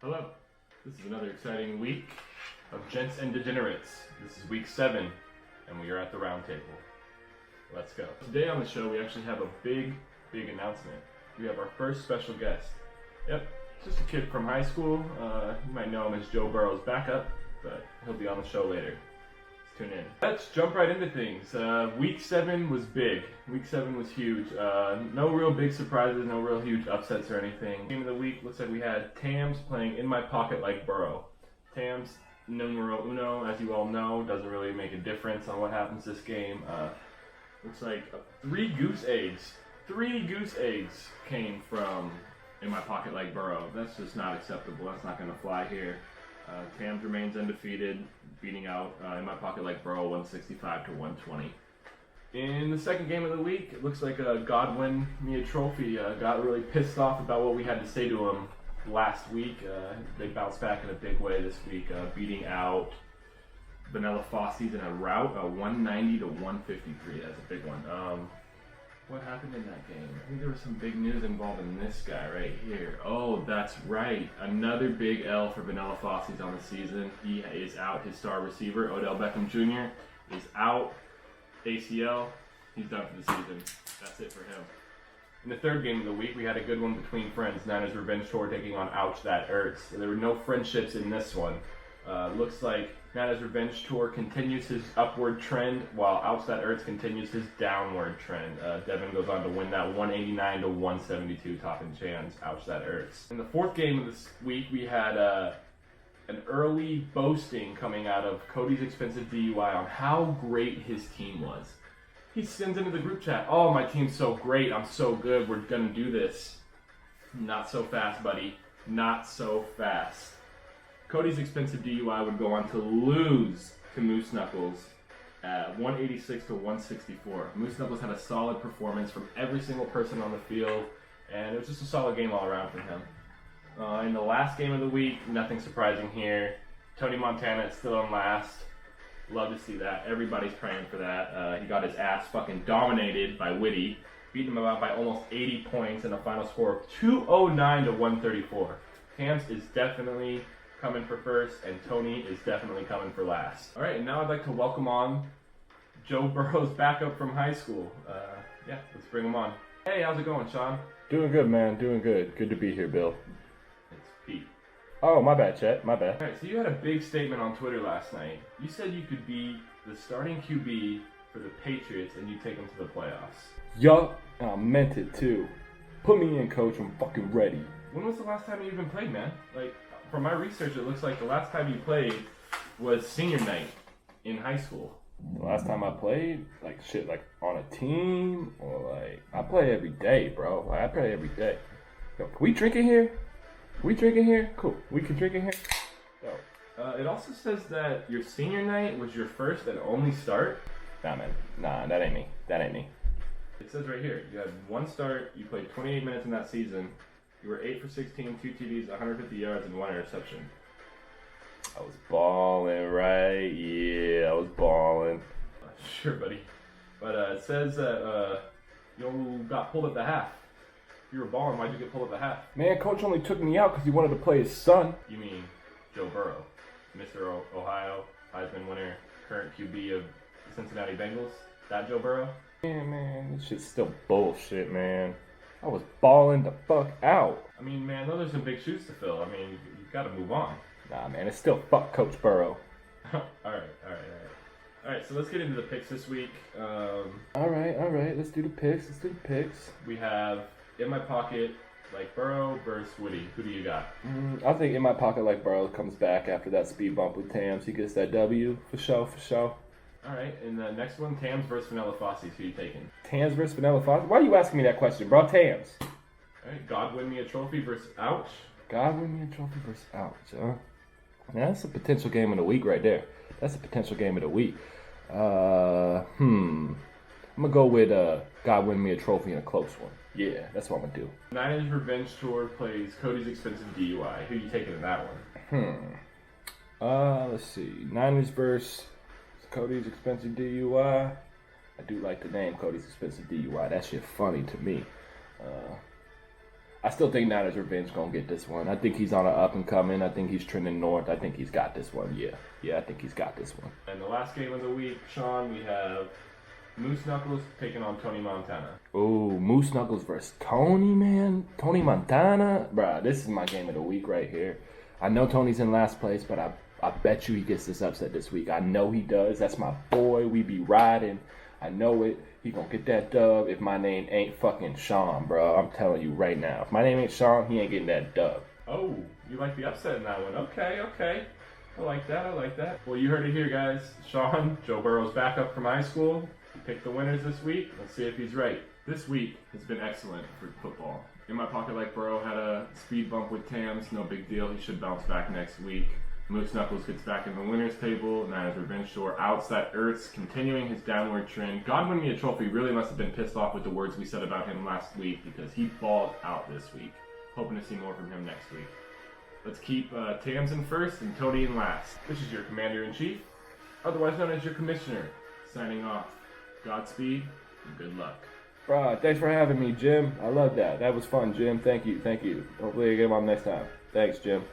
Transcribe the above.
Hello, this is another exciting week of Gents and Degenerates. This is week 7, and we are at the round table. Let's go. Today on the show, we actually have a big announcement. We have our first special guest. Yep, just a kid from high school. You might know him as Joe Burrow's backup, but he'll be on the show later. Tune in. Let's jump right into things. Week 7 was big. Week 7 was huge. No real big surprises, no real huge upsets or anything. Game of the week looks like we had Tams playing In My Pocket Like Burrow. Tams, numero uno, as you all know, doesn't really make a difference on what happens this game. Looks like 3 goose eggs. 3 goose eggs came from In My Pocket Like Burrow. That's just not acceptable. That's not going to fly here. Tams remains undefeated, beating out In My Pocket Like Burrow 165 to 120. In the second game of the week, it looks like Godwin Mia Trophy got really pissed off about what we had to say to him last week. They bounced back in a big way this week, beating out Vanilla Fossies in a rout, 190 to 153. That's a big one. What happened in that game? I think there was some big news involving this guy right here. Oh, that's right. Another big L for Vanilla Fossies on the season. He is out. His star receiver, Odell Beckham Jr., is out. ACL. He's done for the season. That's it for him. In the third game of the week, we had a good one between friends. Niners Revenge Tour taking on Ouch That Hurts. There were no friendships in this one. Looks like Niners Revenge Tour continues his upward trend, while Ouch That Hurts continues his downward trend. Devin goes on to win that 189 to 172 topping chance. Ouch That Hurts. In the fourth game of this week, we had an early boasting coming out of Cody's expensive DUI on how great his team was. He sends into the group chat, "Oh, my team's so great. I'm so good. We're gonna do this." Not so fast, buddy. Not so fast. Cody's expensive DUI would go on to lose to Moose Knuckles at 186 to 164. Moose Knuckles had a solid performance from every single person on the field, and it was just a solid game all around for him. In the last game of the week, nothing surprising here. Tony Montana is still in last. Love to see that. Everybody's praying for that. He got his ass fucking dominated by Whitty, beating him out by almost 80 points in a final score of 209 to 134. Tams is definitely coming for first, and Tony is definitely coming for last. All right, and now I'd like to welcome on Joe Burrow's backup from high school. Let's bring him on. Hey, how's it going, Sean? Doing good, man. Doing good. Good to be here, Bill. It's Pete. Oh, my bad, Chet. My bad. All right, so you had a big statement on Twitter last night. You said you could be the starting QB for the Patriots and you take them to the playoffs. Yup, and I meant it too. Put me in, coach. I'm fucking ready. When was the last time you even played, man? Like, from my research, it looks like the last time you played was senior night in high school. The last time I played, like on a team, or I play every day, bro. I play every day. Yo, can we drink in here? We drinking here? Cool. We can drink in here? Yo. It also says that your senior night was your first and only start. Nah, man. Nah, that ain't me. That ain't me. It says right here, you had one start, you played 28 minutes in that season, you were 8 for 16, 2 TDs, 150 yards, and 1 interception. I was balling, right? Yeah, I was balling. Sure, buddy. But it says that you got pulled at the half. If you were balling, why'd you get pulled at the half? Man, coach only took me out because he wanted to play his son. You mean Joe Burrow, Mr. Ohio, Heisman winner, current QB of the Cincinnati Bengals? That Joe Burrow? Yeah, man, this shit's still bullshit, man. I was balling the fuck out. I mean, man, those are some big shoes to fill. I mean, you got to move on. Nah, man, it's still fuck Coach Burrow. All right, so let's get into the picks this week. All right, let's do the picks. We have In My Pocket Like Burrow versus Woody. Who do you got? I think In My Pocket Like Burrow comes back after that speed bump with Tams. He gets that W, for sure. All right, and the next one, Tams versus Vanilla Fossies. Who you taking? Tams versus Vanilla Fossies? Why are you asking me that question, bro? Tams. All right, God win me a trophy versus Ouch. God win me a trophy versus Ouch, huh? Now, that's a potential game of the week right there. That's a potential game of the week. I'm gonna go with God win me a trophy in a close one. Yeah, that's what I'm gonna do. Niners Revenge Tour plays Cody's expensive DUI. Who you taking in that one? Let's see. Niners versus Cody's expensive DUI. I do like the name Cody's expensive DUI. That shit funny to me. I still think Niners Revenge gonna get this one. I think he's on an up and coming. I think he's trending north. I think he's got this one. Yeah, I think he's got this one. And the last game of the week, Sean, we have Moose Knuckles taking on Tony Montana. Ooh, Moose Knuckles versus Tony, man. Tony Montana. Bruh, this is my game of the week right here. I know Tony's in last place, but I bet you he gets this upset this week. I know he does. That's my boy. We be riding. I know it. He gonna get that dub if my name ain't fucking Sean, bro. I'm telling you right now. If my name ain't Sean, he ain't getting that dub. Oh, you like the upset in that one. Okay. I like that. Well, you heard it here, guys. Sean, Joe Burrow's backup from high school. He picked the winners this week. Let's see if he's right. This week has been excellent for football. In My Pocket Like Burrow had a speed bump with Tams. No big deal. He should bounce back next week. Moose Knuckles gets back in the winners table. Niners Revenge Tour outs that Ertz, continuing his downward trend. God Win Me a Trophy really must have been pissed off with the words we said about him last week because he balled out this week. Hoping to see more from him next week. Let's keep Tams in first and Tony in last. This is your Commander-in-Chief, otherwise known as your Commissioner, signing off. Godspeed and good luck. Bruh, thanks for having me, Jim. I love that. That was fun, Jim. Thank you. Hopefully I get him on next time. Thanks, Jim.